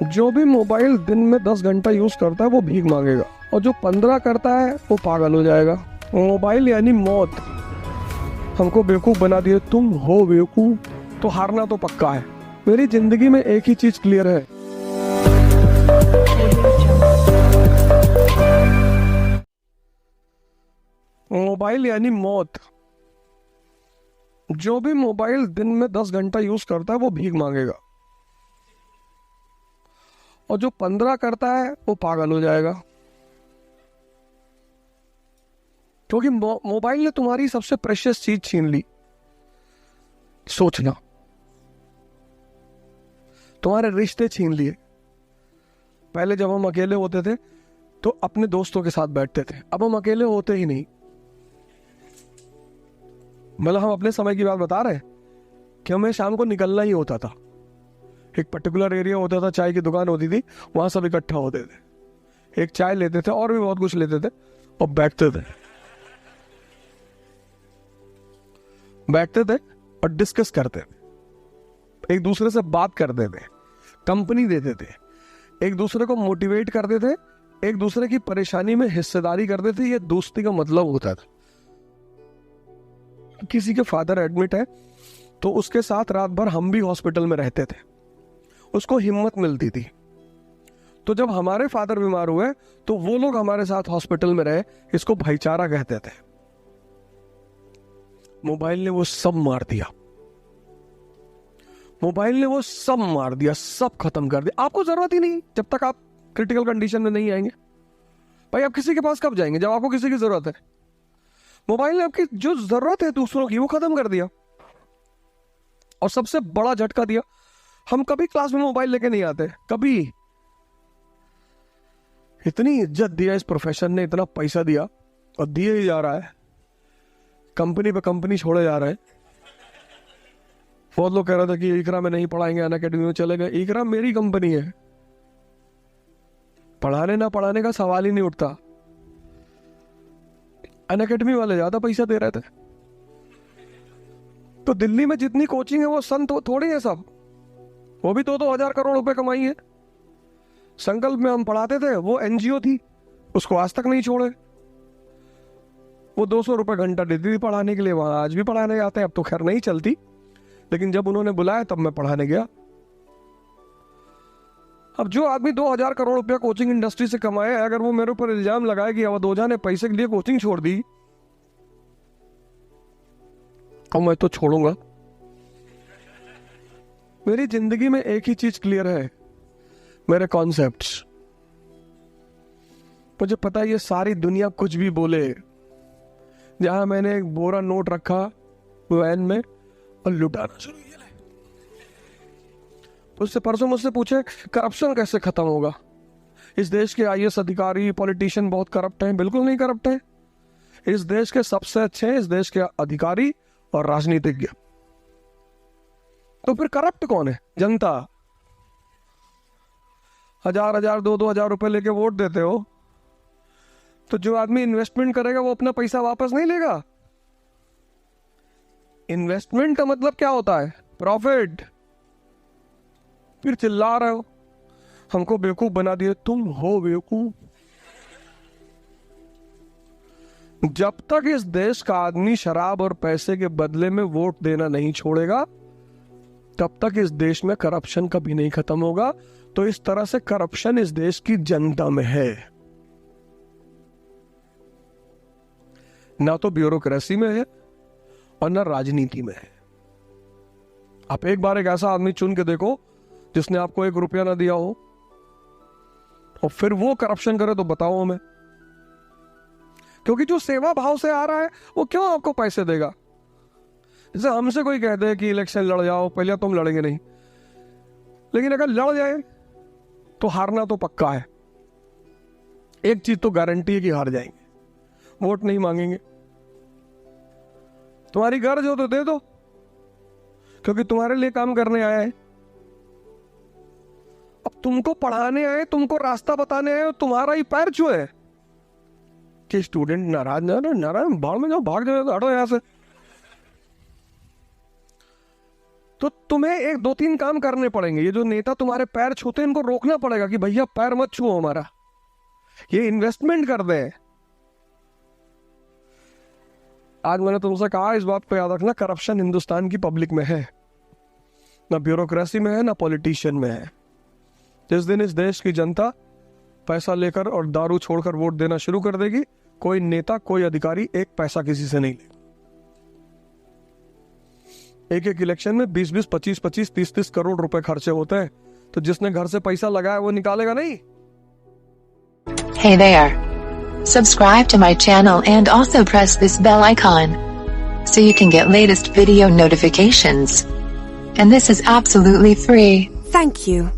जो भी मोबाइल दिन में 10 घंटा यूज करता है वो भीख मांगेगा, और जो 15 करता है वो पागल हो जाएगा। मोबाइल यानी मौत। हमको बेवकूफ बना दिए, तुम हो बेवकूफ, तो हारना तो पक्का है। मेरी जिंदगी में एक ही चीज क्लियर है, मोबाइल यानी मौत। जो भी मोबाइल दिन में 10 घंटा यूज करता है वो भीख मांगेगा, और जो 15 करता है वो पागल हो जाएगा। क्योंकि मोबाइल ने तुम्हारी सबसे प्रेशियस चीज छीन ली, सोचना। तुम्हारे रिश्ते छीन लिए। पहले जब हम अकेले होते थे तो अपने दोस्तों के साथ बैठते थे, अब हम अकेले होते ही नहीं। मतलब हम अपने समय की बात बता रहे हैं कि हमें शाम को निकलना ही होता था। एक पर्टिकुलर एरिया होता था, चाय की दुकान होती थी, वहां सब इकट्ठा होते थे, एक चाय लेते थे और भी बहुत कुछ लेते थे और बैठते थे और डिस्कस करते थे, एक दूसरे से बात करते थे, कंपनी देते थे, एक दूसरे को मोटिवेट करते थे, एक दूसरे की परेशानी में हिस्सेदारी करते थे। ये दोस्ती का मतलब होता था। किसी के फादर एडमिट है तो उसके साथ रात भर हम भी हॉस्पिटल में रहते थे, उसको हिम्मत मिलती थी। तो जब हमारे फादर बीमार हुए तो वो लोग हमारे साथ हॉस्पिटल में रहे, इसको भाईचारा कहते थे। मोबाइल ने वो सब मार दिया, मोबाइल ने वो सब मार दिया, सब खत्म कर दिया। आपको जरूरत ही नहीं जब तक आप क्रिटिकल कंडीशन में नहीं आएंगे। भाई आप किसी के पास कब जाएंगे? जब आपको किसी की जरूरत है। मोबाइल ने आपकी जो जरूरत है दूसरों की वो खत्म कर दिया, और सबसे बड़ा झटका दिया, हम कभी क्लास में मोबाइल लेके नहीं आते, कभी। इतनी इज्जत दिया इस प्रोफेशन ने, इतना पैसा दिया और दिए ही जा रहा है, कंपनी पे कंपनी छोड़े जा रहे हैं। बहुत लोग कह रहे थे कि इकरा में नहीं पढ़ाएंगे, अनअकैडमी में चले गए। इकरा मेरी कंपनी है, पढ़ाने ना पढ़ाने का सवाल ही नहीं उठता। अनअकैडमी वाले ज्यादा पैसा दे रहे थे। तो दिल्ली में जितनी कोचिंग है वो संत थोड़ी है सब, वो भी 2-2 हजार करोड़ रुपए कमाई है। संकल्प में हम पढ़ाते थे, वो एनजीओ थी, उसको आज तक नहीं छोड़े। वो 200 रुपए घंटा देती थी पढ़ाने के लिए, वहां आज भी पढ़ाने जाते हैं। अब तो खैर नहीं चलती, लेकिन जब उन्होंने बुलाया तब मैं पढ़ाने गया। अब जो आदमी 2,000 करोड़ रुपया कोचिंग इंडस्ट्री से कमाए, अगर वो मेरे ऊपर इल्जाम लगाए कि अवध ओझा ने पैसे के लिए कोचिंग छोड़ दी, तो मैं तो छोड़ूंगा। मेरी जिंदगी में एक ही चीज क्लियर है, मेरे कॉन्सेप्ट्स। मुझे पता है ये सारी दुनिया कुछ भी बोले। जहां मैंने एक बोरा नोट रखा वैन में और लुटाना शुरू किया। उससे परसों मुझसे पूछे करप्शन कैसे खत्म होगा? इस देश के आईएएस अधिकारी, पॉलिटिशियन बहुत करप्ट हैं। बिल्कुल नहीं करप्ट हैं। इस देश के सबसे अच्छे इस देश के अधिकारी और राजनीतिज्ञ। तो फिर करप्ट कौन है? जनता। 1,000 2,000 रुपए लेके वोट देते हो, तो जो आदमी इन्वेस्टमेंट करेगा वो अपना पैसा वापस नहीं लेगा। इन्वेस्टमेंट का मतलब क्या होता है? प्रॉफिट। फिर चिल्ला रहे हो, हमको बेवकूफ बना दिए, तुम हो बेवकूफ। जब तक इस देश का आदमी शराब और पैसे के बदले में वोट देना नहीं छोड़ेगा, तब तक इस देश में करप्शन कभी नहीं खत्म होगा। तो इस तरह से करप्शन इस देश की जनता में है, ना तो ब्यूरोक्रेसी में है और ना राजनीति में है। आप एक बार एक ऐसा आदमी चुन के देखो जिसने आपको 1 रुपया ना दिया हो, और फिर वो करप्शन करे, तो बताओ हमें। क्योंकि जो सेवा भाव से आ रहा है वो क्यों आपको पैसे देगा? जैसे हमसे कोई कहते हैं कि इलेक्शन लड़ जाओ, पहले तुम लड़ेंगे नहीं, लेकिन अगर लड़ जाए तो हारना तो पक्का है। एक चीज तो गारंटी है कि हार जाएंगे, वोट नहीं मांगेंगे। तुम्हारी गर्ज हो तो दे दो, क्योंकि तुम्हारे लिए काम करने आया है। अब तुमको पढ़ाने आए, तुमको रास्ता बताने आए, तुम्हारा ही पैर छुए कि स्टूडेंट नाराज नाराज बाढ़ में जाओ, भाग जाओ, हटो यहां से। तो तुम्हें एक 2-3 काम करने पड़ेंगे। ये जो नेता तुम्हारे पैर छूते हैं इनको रोकना पड़ेगा कि भैया पैर मत छुओ हमारा, ये इन्वेस्टमेंट कर दें। आज मैंने तुमसे कहा इस बात को याद रखना, करप्शन हिंदुस्तान की पब्लिक में है, ना ब्यूरोक्रेसी में है, ना पॉलिटिशियन में है। जिस दिन इस देश की जनता पैसा लेकर और दारू छोड़कर वोट देना शुरू कर देगी, कोई नेता कोई अधिकारी एक पैसा किसी से नहीं लेगा। एक इलेक्शन में 20-20, 25-25, 30-30 करोड़ रुपए खर्चे होते हैं, तो जिसने घर से पैसा लगाया वो निकालेगा नहीं। Hey there. Subscribe to my channel and also press this bell icon so you can get latest video notifications. And this is absolutely free. Thank you.